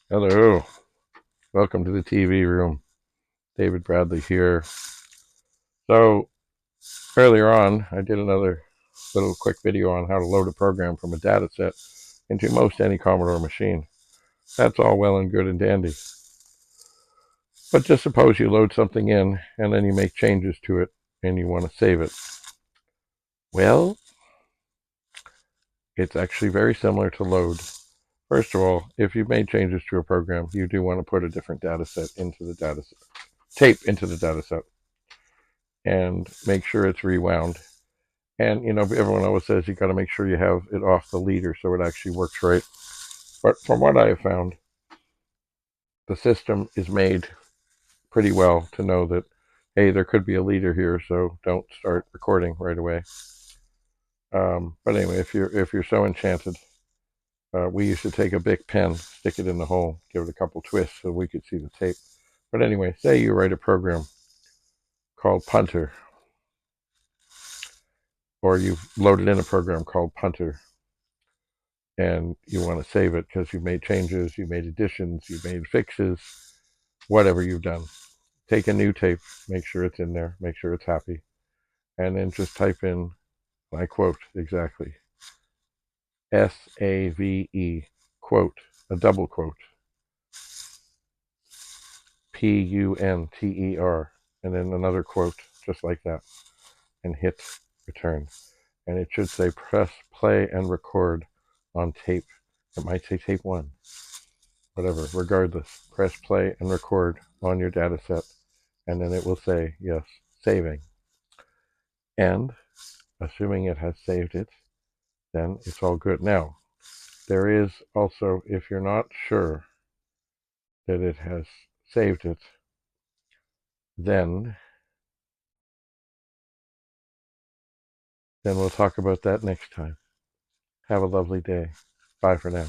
Hello, welcome to the TV room. David Bradley here. So, earlier on, I did another little quick video on how to load a program from a data set into most any Commodore machine. That's all well and good and dandy. But just suppose you load something in and then you make changes to it and you want to save it. Well, it's actually very similar to load. First of all, if you've made changes to a program, you do want to put a different data set into the data set, tape into the data set, and make sure it's rewound. And, everyone always says you got to make sure you have it off the leader so it actually works right. But from what I have found, the system is made pretty well to know that, hey, there could be a leader here, so don't start recording right away. But anyway, if you're so enchanted, we used to take a big pen, stick it in the hole, give it a couple twists so we could see the tape. But anyway, say you write a program called Punter, or you've loaded in a program called Punter, and you want to save it because you made changes, you made additions, you made fixes, whatever you've done. Take a new tape, make sure it's in there, make sure it's happy, and then just type in, I quote exactly, SAVE, quote, a double quote, PUNTER, and then another quote, just like that, and hit return. And it should say press play and record on tape. It might say tape 1. Whatever, regardless, press play and record on your data set, and then it will say, yes, saving. And assuming it has saved it, then it's all good. Now, there is also, if you're not sure that it has saved it, then we'll talk about that next time. Have a lovely day. Bye for now.